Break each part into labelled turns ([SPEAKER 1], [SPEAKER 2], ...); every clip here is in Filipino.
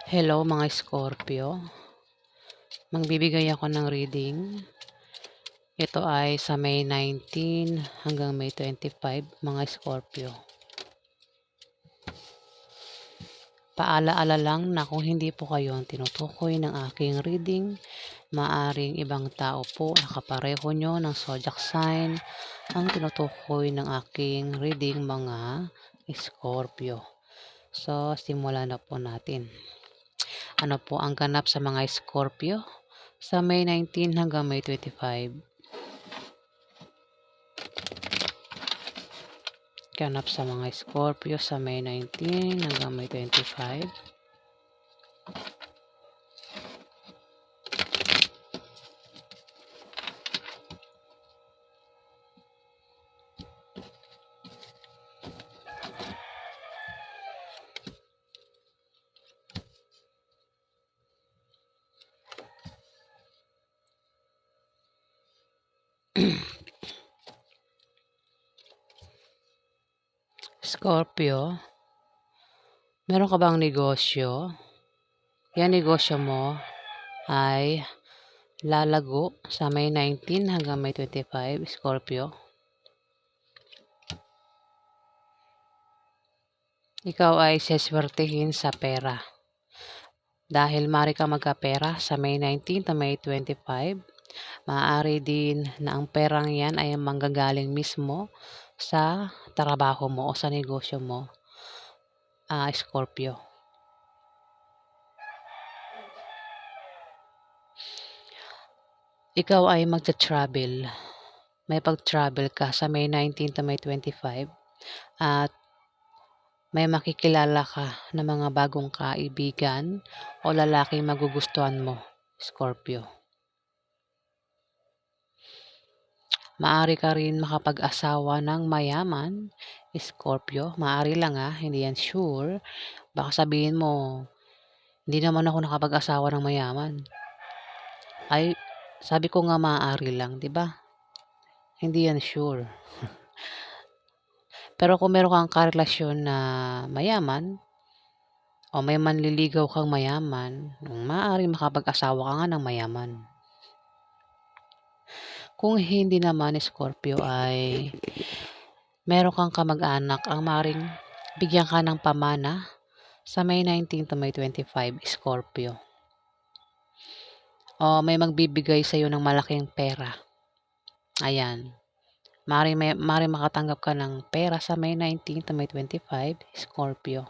[SPEAKER 1] Hello mga Scorpio, magbibigay ako ng reading. Ito ay sa May 19 hanggang May 25 mga Scorpio. Paalaala lang na kung hindi po kayo ang tinutukoy ng aking reading, maaring ibang tao po na kapareho nyo ng zodiac sign ang tinutukoy ng aking reading mga Scorpio. So, simulan na po natin. Ano po ang ganap sa mga Scorpio sa May 19 hanggang May 25? Ganap sa mga Scorpio sa May 19 hanggang May 25. Scorpio, meron ka bang negosyo? Yan negosyo mo ay lalago sa May 19 hanggang May 25, Scorpio. Ikaw ay seswertihin sa pera. Dahil mari ka magkapera sa May 19 to May 25, maaari din na ang perang yan ay manggagaling mismo sa trabaho mo o sa negosyo mo, Scorpio. Ikaw ay magta-travel. May pag-travel ka sa May 19 to May 25 at may makikilala ka na mga bagong kaibigan o lalaking magugustuhan mo, Scorpio. Maaari ka rin makapag-asawa ng mayaman, Scorpio. Maaari lang hindi yan sure. Baka sabihin mo, hindi naman ako nakapag-asawa ng mayaman. Ay, sabi ko nga maaari lang, di ba? Hindi yan sure. Pero kung meron kang karelasyon na mayaman, o may manliligaw kang mayaman, maaaring makapag-asawa ka nga ng mayaman. Kung hindi naman, Scorpio, ay meron kang kamag-anak ang maaaring bigyan ka ng pamana sa May 19 to May 25, Scorpio. O may magbibigay sa iyo ng malaking pera. Ayan. Maaaring makatanggap ka ng pera sa May 19 to May 25, Scorpio.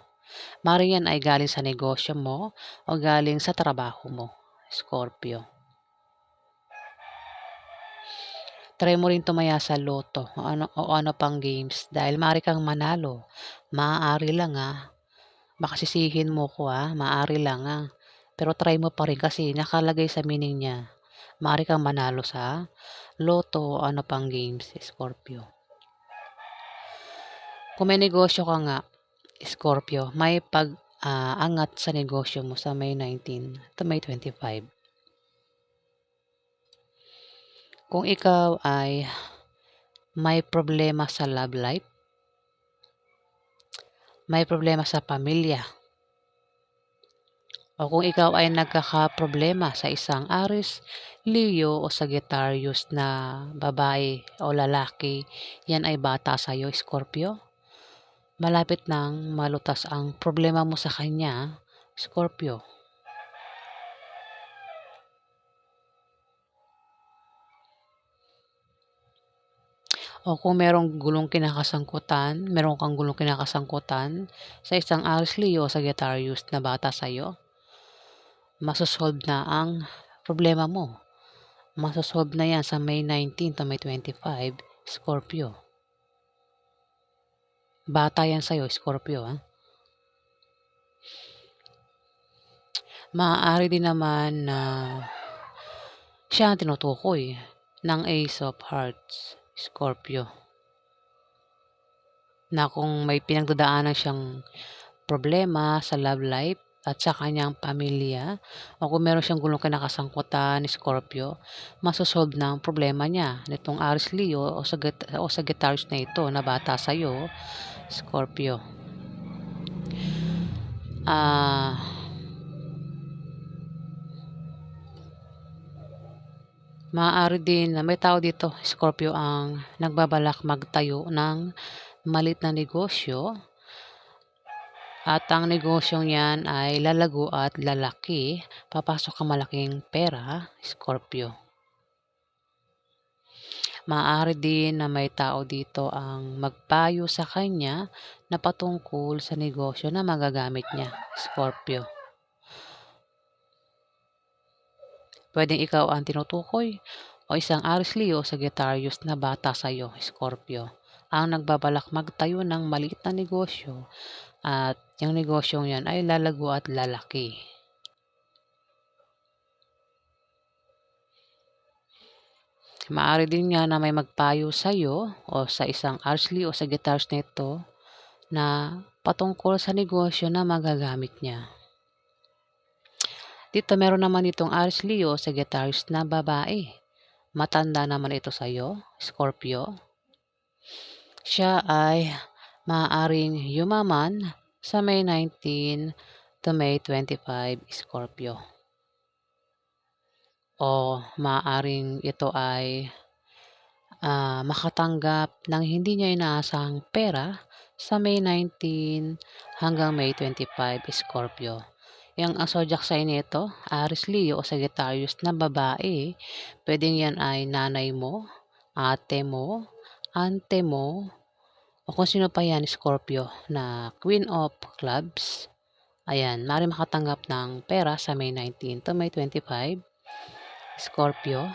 [SPEAKER 1] Maaaring yan ay galing sa negosyo mo o galing sa trabaho mo, Scorpio. Try mo rin tumaya sa loto o ano pang games dahil maaari kang manalo. Maaari lang Baka sisihin mo ko maaari lang Pero try mo pa rin kasi nakalagay sa meaning niya. Maaari kang manalo sa loto o ano pang games, Scorpio. Kung may negosyo ka Scorpio, may pag-angat sa negosyo mo sa May 19 to May 25. Kung ikaw ay may problema sa love life, may problema sa pamilya, o kung ikaw ay nagkakaproblema sa isang Aries, Leo o Sagittarius na babae o lalaki, yan ay bata sa iyo, Scorpio. Malapit nang malutas ang problema mo sa kanya, Scorpio. O kung meron kang gulong kinakasangkutan sa isang Aries, Leo o Sagittarius na bata sa iyo, masosolve na ang problema mo. Masosolve na yan sa May 19 to May 25, Scorpio. Bata yan sa'yo, Scorpio. Maaari din naman na siya ang tinutukoy ng Ace of Hearts, Scorpio. Na kung may pinagdadaanan siyang problema sa love life at sa kanyang pamilya, o kung meron siyang gulong kinakasangkutan ni Scorpio, masosolve na ang problema niya nitong Aries, Leo o Sagittarius na ito na bata sa iyo, Scorpio. Maaari din na may tao dito, Scorpio, ang nagbabalak magtayo ng maliit na negosyo at ang negosyong yan ay lalago at lalaki. Papasok ang malaking pera, Scorpio. Maaari din na may tao dito ang magpayo sa kanya na patungkol sa negosyo na magagamit niya, Scorpio. Pwedeng ikaw ang tinutukoy o isang Aries Leo Sagittarius na bata sa iyo, Scorpio, ang nagbabalak magtayo ng maliit na negosyo at yung negosyong yan ay lalago at lalaki. Maaari din nga na may magpayo sa iyo o sa isang Aries Leo Sagittarius nito na patungkol sa negosyo na magagamit niya. Dito meron naman itong Aries Leo Sagittarius na babae. Matanda naman ito sa iyo, Scorpio. Siya ay maaaring yumaman sa May 19 to May 25, Scorpio. O maaaring ito ay makatanggap ng hindi niya inaasahang pera sa May 19 hanggang May 25, Scorpio. Yung zodiac sign nito, Aries Leo o Sagittarius na babae, pwedeng yan ay nanay mo, ate mo, ante mo, o kung sino pa yan, Scorpio, na Queen of Clubs. Ayan, maaaring makatanggap ng pera sa May 19 to May 25, Scorpio.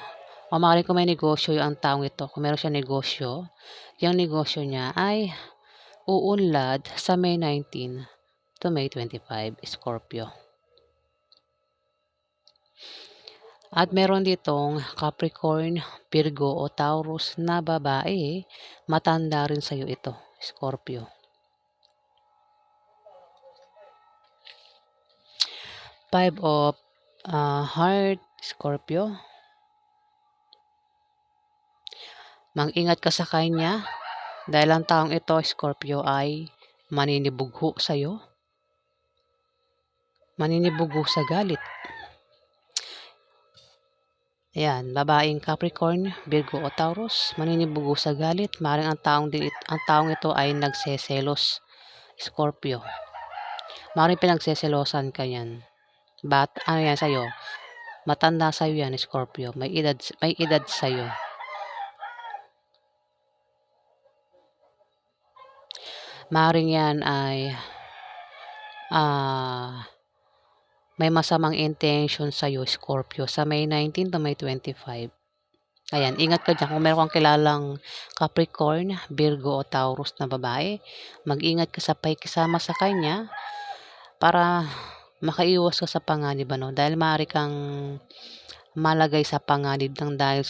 [SPEAKER 1] O maaaring kung may negosyo ang taong ito, kung meron siya negosyo, yung negosyo niya ay uunlad sa May 19 to May 25, Scorpio. At meron ditong Capricorn, Virgo o Taurus na babae, matanda rin sa iyo ito, Scorpio. Five of Heart, Scorpio. Mag-ingat ka sa kanya dahil ang taong ito, Scorpio, ay maninibugho sa iyo. Maninibugho sa galit. Ayan, babaeng Capricorn, Virgo o Taurus, maninibugo sa galit. Maring ang taong ito ay nagseselos, Scorpio. Maring pinagseselosan ka yan. Ano yan sa'yo? Matanda sa'yo yan, Scorpio. May edad sa'yo. Maring yan ay may masamang intention sa'yo, Scorpio, sa May 19 to May 25. Ayan, ingat ka dyan. Kung meron kang kilalang Capricorn, Virgo o Taurus na babae, mag-ingat ka sa pakikisama sa kanya para makaiwas ka sa panganib, dahil maaari kang malagay sa panganib ng dahil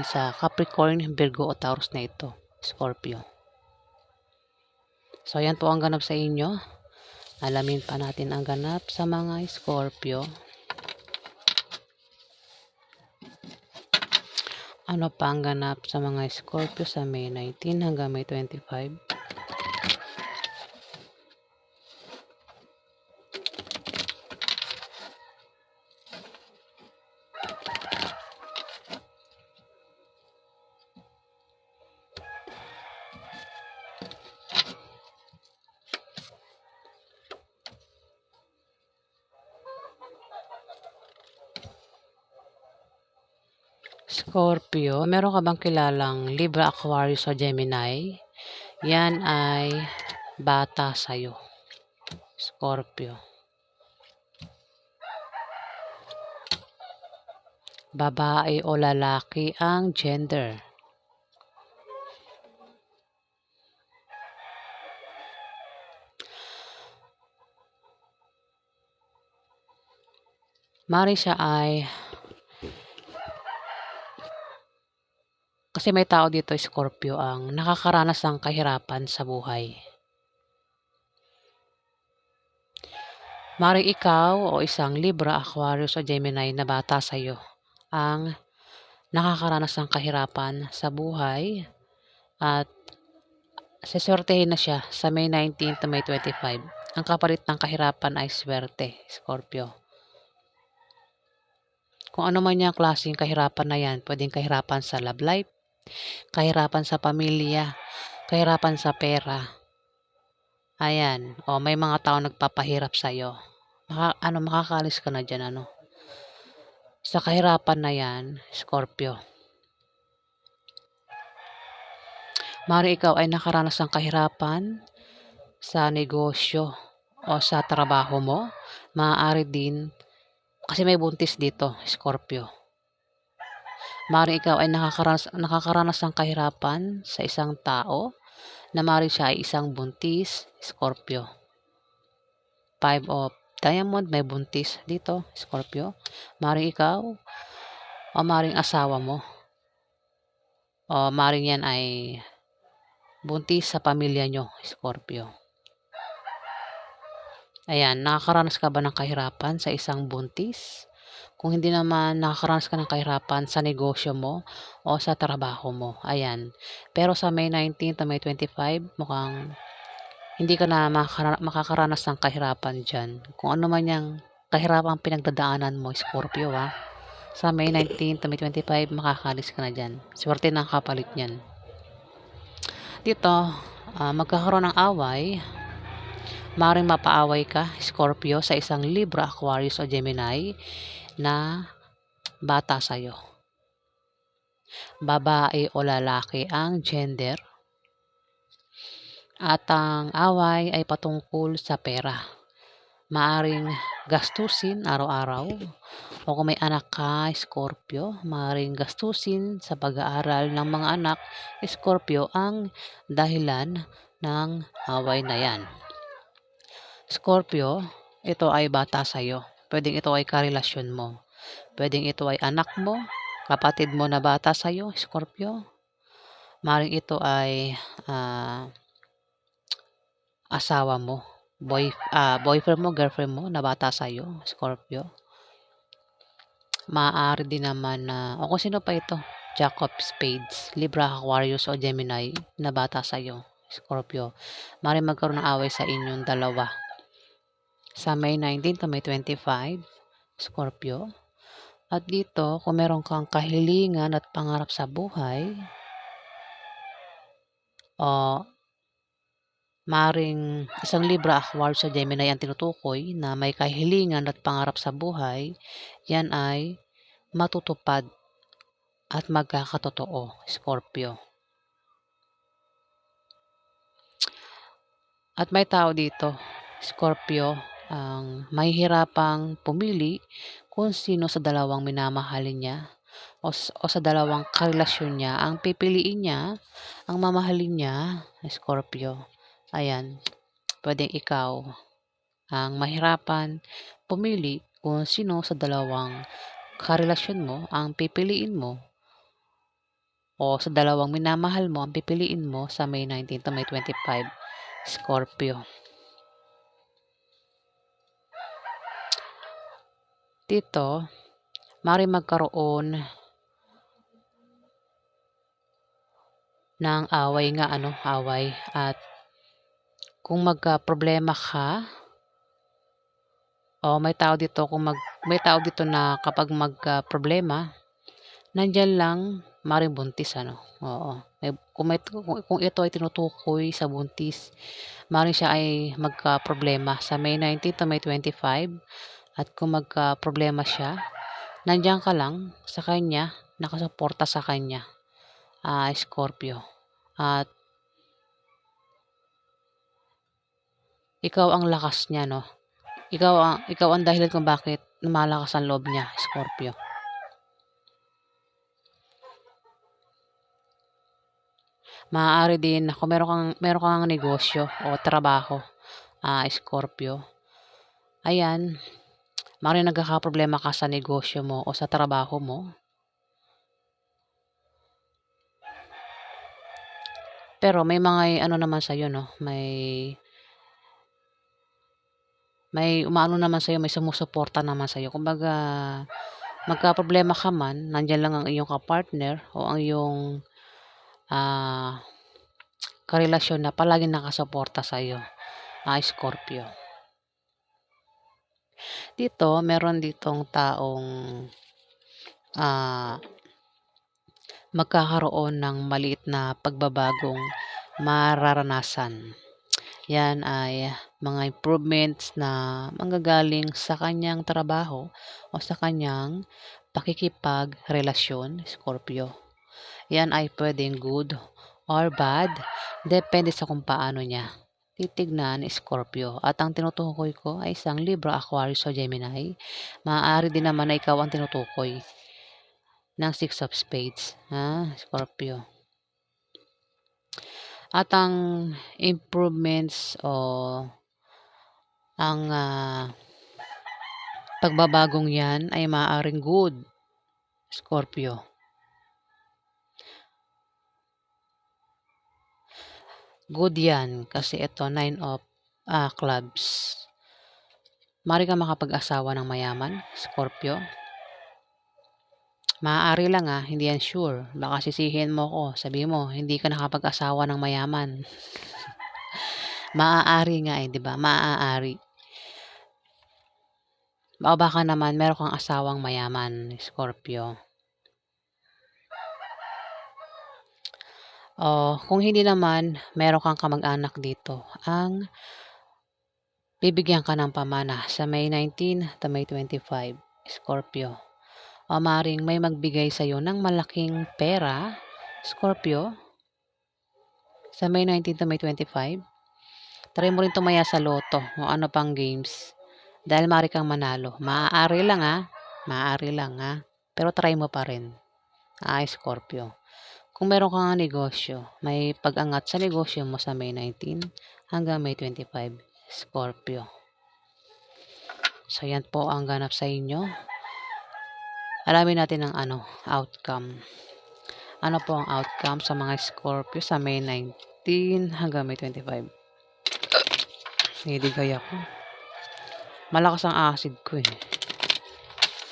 [SPEAKER 1] sa Capricorn, Virgo o Taurus na ito, Scorpio. So, ayan po ang ganap sa inyo. Alamin pa natin ang ganap sa mga Scorpio. Ano pa ang ganap sa mga Scorpio sa May 19 hanggang May 25? Scorpio, meron ka bang kilalang Libra, Aquarius o Gemini? Yan ay bata sa'yo, Scorpio. Babae o lalaki ang gender. Mari siya ay kasi may tao dito, Scorpio, ang nakakaranas ng kahirapan sa buhay. Mari ikaw o isang Libra, Aquarius o Gemini na bata sa iyo ang nakakaranas ng kahirapan sa buhay at seswertehin na siya sa May 19 to May 25. Ang kapalit ng kahirapan ay swerte, Scorpio. Kung ano man yang klaseng kahirapan na yan, puwedeng kahirapan sa love life, kahirapan sa pamilya, kahirapan sa pera, ayan. O may mga taong nagpapahirap sa'yo, makakaalis ka na diyan ano. Sa kahirapan na yan, Scorpio, maaaring ikaw ay nakaranas ng kahirapan sa negosyo o sa trabaho mo. Maaari din kasi may buntis dito, Scorpio. Maaaring ikaw ay nakakaranas ng kahirapan sa isang tao na maaaring siya ay isang buntis, Scorpio. Five of Diamond, may buntis dito, Scorpio. Maaaring ikaw o maaaring asawa mo o maaaring yan ay buntis sa pamilya nyo, Scorpio. Ayan, nakakaranas ka ba ng kahirapan sa isang buntis? Kung hindi naman nakakaranas ka ng kahirapan sa negosyo mo o sa trabaho mo, ayan. Pero sa May 19 to May 25, mukhang hindi ka na makakaranas ng kahirapan dyan. Kung ano man yung kahirapan pinagdadaanan mo, Scorpio, sa May 19 to May 25, makakalis ka na dyan. Swerte ng kapalit niyan. Dito, magkakaroon ng away. Maaaring mapaaway ka, Scorpio, sa isang Libra, Aquarius o Gemini na bata sa'yo. Babae o lalaki ang gender. At ang away ay patungkol sa pera. Maaring gastusin araw-araw o kung may anak ka, Scorpio, maaring gastusin sa pag-aaral ng mga anak, Scorpio, ang dahilan ng away na yan. Scorpio, ito ay bata sa'yo. Pwedeng ito ay karelasyon mo. Pwedeng ito ay anak mo, kapatid mo na bata sa'yo, Scorpio. Maaring ito ay asawa mo, boyfriend mo, girlfriend mo na bata sa'yo, Scorpio. Maaari din naman o kung sino pa ito, Jack of Spades, Libra, Aquarius o Gemini na bata sa'yo, Scorpio. Maaring magkaroon ng away sa inyong dalawa. Sa May 19 to May 25, Scorpio. At dito, kung meron kang kahilingan at pangarap sa buhay, o maring isang Libra, Aquarius o Gemini ang tinutukoy na may kahilingan at pangarap sa buhay, yan ay matutupad at magkakatotoo, Scorpio. At may tao dito, Scorpio, ang mahihirapang pumili kung sino sa dalawang minamahalin niya o sa dalawang karelasyon niya ang pipiliin niya, ang mamahalin niya, Scorpio. Ayan, pwedeng ikaw ang mahirapan pumili kung sino sa dalawang karelasyon mo ang pipiliin mo o sa dalawang minamahal mo ang pipiliin mo sa May 19 to May 25, Scorpio. Dito, maaari magkaroon ng away away. At kung magka-problema ka, o may tao dito na kapag magka-problema, nandyan lang, maaaring buntis, oo. Kung ito ay tinutukoy sa buntis, maaaring siya ay magka-problema sa May 19 to May 25. At kung magka-problema siya, nandiyan ka lang sa kanya, nakasuporta sa kanya, Scorpio. At ikaw ang lakas niya, no? Ikaw ang dahilan kung bakit lumalakas ang loob niya, Scorpio. Maaari din kung meron kang negosyo o trabaho, Scorpio. Ayan, maaaring nagkakaproblema ka sa negosyo mo o sa trabaho mo. Pero may mga naman sa'yo, no? May umaano naman sa'yo, may sumusuporta naman sa'yo. Kumbaga, magkaproblema ka man, nandiyan lang ang iyong kapartner o ang iyong karelasyon na palaging nakasuporta sa'yo, Scorpio. Dito, meron ditong taong ah, magkakaroon ng maliit na pagbabagong mararanasan. Yan ay mga improvements na manggagaling sa kanyang trabaho o sa kanyang pakikipagrelasyon, Scorpio. Yan ay pwedeng good or bad, depende sa kung paano niya titignan, Scorpio. At ang tinutukoy ko ay isang Libra, Aquarius o Gemini. Maaari din naman na ikaw ang tinutukoy ng Six of Spades, Scorpio. At ang improvements o ang pagbabagong yan ay maaaring good, Scorpio. Good yan kasi ito 9 of clubs. Maaari ka makapag-asawa ng mayaman, Scorpio. Maaari lang hindi yan sure. Baka sisihin mo ko, sabi mo, hindi ka nakapag-asawa ng mayaman. Maaari nga 'di ba? Maaari. Baka naman meron kang asawang mayaman, Scorpio. O kung hindi naman, meron kang kamag-anak dito ang bibigyan ka ng pamana sa May 19 to May 25, Scorpio. O maring may magbigay sa'yo ng malaking pera, Scorpio, sa May 19 to May 25. Try mo rin tumaya sa loto o ano pang games dahil maaari kang manalo. Maaari lang maaari lang pero try mo pa rin, Scorpio. Kung meron kang negosyo, may pag-angat sa negosyo mo sa May 19 hanggang May 25, Scorpio. So, yan po ang ganap sa inyo. Alamin natin ang outcome. Ano po ang outcome sa mga Scorpio sa May 19 hanggang May 25? Nidigay ako. Malakas ang acid ko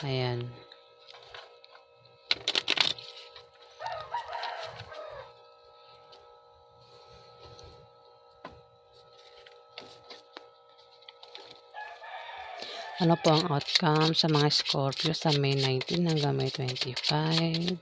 [SPEAKER 1] Ayan. Ano po ang outcome sa mga Scorpio sa May 19 hanggang May 25?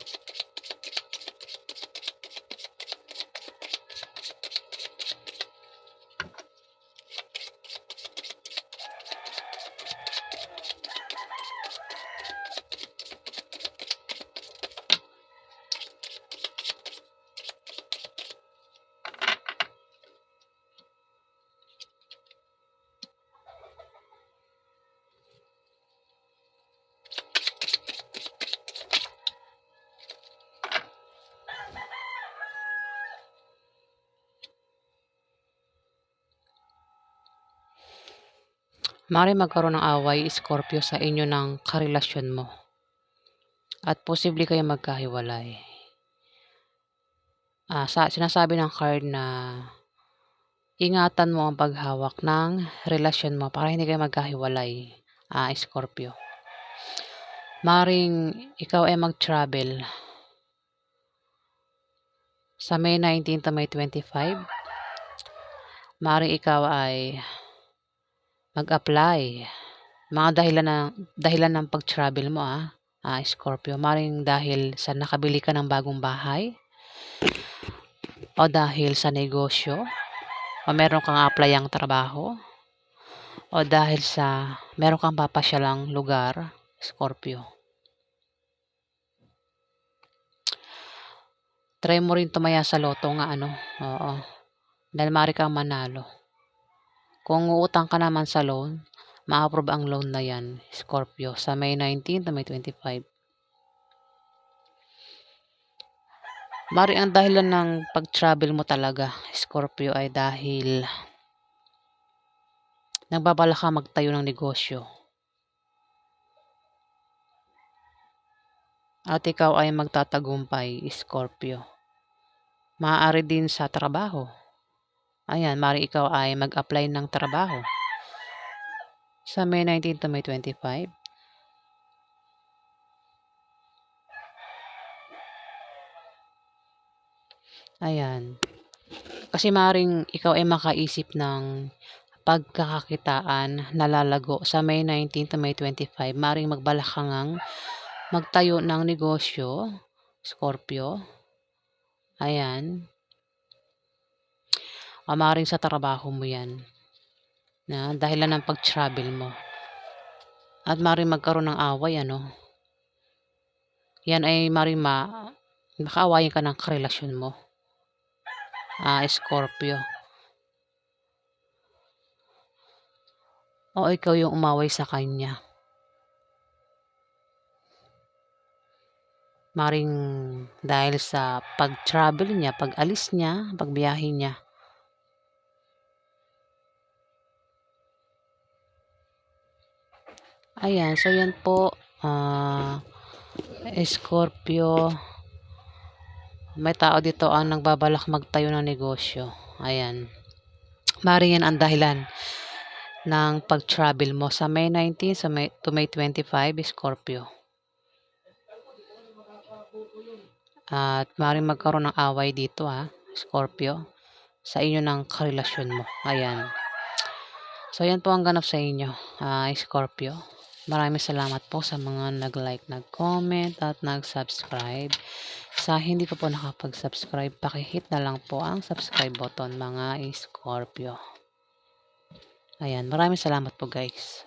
[SPEAKER 1] Maaari magkaroon ng away, Scorpio, sa inyo ng karelasyon mo. At posible kayo magkahiwalay. Sinasabi ng card na ingatan mo ang paghawak ng relasyon mo para hindi kayo magkahiwalay, Scorpio. Maaring ikaw ay mag-travel sa May 19 to May 25. Maaring ikaw ay mag-apply. Mga dahilan ng pag-travel mo, Scorpio. Maring dahil sa nakabili ka ng bagong bahay, o dahil sa negosyo, o meron kang applyang trabaho, o dahil sa meron kang papasyalang lugar, Scorpio. Try mo rin tumaya sa loto oo. Dahil maaari kang manalo. Kung uutang ka naman sa loan, ma-approve ang loan na yan, Scorpio, sa May 19 to May 25. Mari ang dahilan ng pag-travel mo talaga, Scorpio, ay dahil nagbabala ka magtayo ng negosyo. At ikaw ay magtatagumpay, Scorpio. Maaari din sa trabaho. Ayan, maaari ikaw ay mag-apply ng trabaho sa May 19 to May 25. Ayan. Kasi maaaring ikaw ay makaisip ng pagkakakitaan na lalago sa May 19 to May 25. Maaaring magbalak ka ngang magtayo ng negosyo, Scorpio. Ayan. Maaaring sa trabaho mo yan. Na dahilan ng pag-travel mo. At maaaring magkaroon ng away, ano. Yan ay maaaring makaawayan ka ng karelasyon mo. Scorpio. O ikaw yung umaway sa kanya. Maring dahil sa pag-travel niya, pag-alis niya, pagbiyahe niya. Ayan, so yan po, Scorpio. May tao dito ang nagbabalak magtayo ng negosyo. Ayan. Maring yan ang dahilan ng pag-travel mo sa May 19 to May 25, Scorpio. At maaaring magkaroon ng away dito, Scorpio, sa inyo ng karelasyon mo. Ayan. So, yan po ang ganap sa inyo, Scorpio. Maraming salamat po sa mga nag-like, nag-comment, at nag-subscribe. Sa hindi pa po nakapag-subscribe, pakihit na lang po ang subscribe button, mga Scorpio. Ayan, maraming salamat po guys.